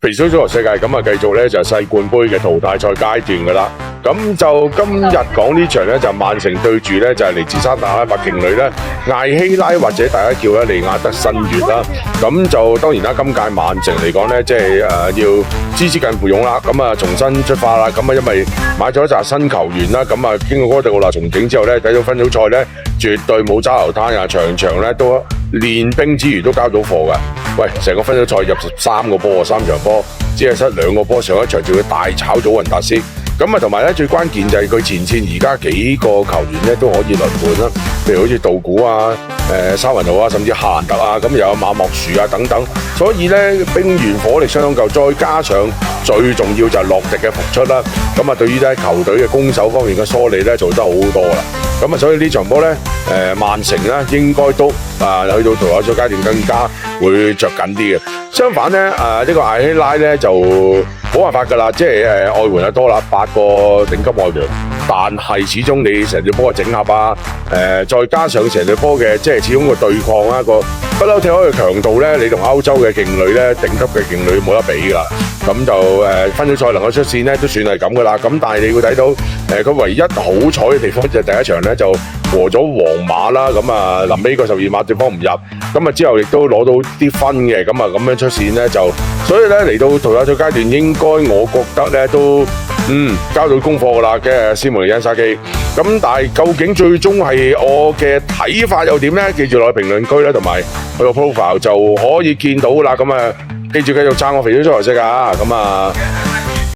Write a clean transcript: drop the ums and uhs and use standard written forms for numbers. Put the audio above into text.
肥水足球世界咁啊，繼續咧就世冠盃嘅淘汰賽階段噶啦。咁就今日講呢場咧就曼城對住咧就係嚟自沙特阿拉伯勁旅咧艾希拉或者大家叫咧利雅得新月啦。咁就當然啦，今屆曼城嚟講咧即係要支持近乎勇啦。咁啊重新出發啦。咁啊因為買咗一紮新球員啦。咁啊經過哥迪奧拿重整之後咧，睇到分組賽咧絕對冇揸流灘啊，場場咧都練兵之餘都交到貨噶。喂，成個分組賽入13個波，3場波只係失2個波，上一場仲要大炒祖雲達斯。咁啊，同埋咧最關鍵就係佢前線而家幾個球員咧都可以輪換啦，譬如好似道古啊、沙雲奴啊，甚至夏蘭特啊，咁又有馬莫殊啊等等。所以咧兵源火力相當夠，再加上最重要就係洛迪嘅復出啦。咁啊，對於咧球隊嘅攻守方面嘅梳理咧做得好多啦。咁啊，所以呢場波咧，曼城咧應該都去到淘汰賽階段更加會着緊啲嘅。相反咧，呢個艾希拉咧就冇辦法㗎啦，即係外援就多啦，8個頂級外援，但係始終你成隊波嘅整合啊，再加上成隊波嘅即係始終個對抗啊，個不嬲踢開嘅強度咧，你同歐洲嘅勁旅咧，頂級嘅勁旅冇得比㗎啦。咁就分組賽能夠出線咧，都算係咁㗎啦。咁但係你會睇到佢唯一好彩嘅地方就係第一場咧就和咗皇馬啦。咁啊臨尾個12碼對方唔入，咁啊之後亦都攞到啲分嘅。咁啊咁樣出線咧就，所以咧嚟到淘汰賽階段應該我覺得咧都交到功課㗎啦嘅斯蒙尼恩沙基。咁但係究竟最終係我嘅睇法又點咧？記住落去評論區咧，同埋去個 profile 就可以見到啦。咁啊記住繼續撐我肥水足球世界啊！咁啊〜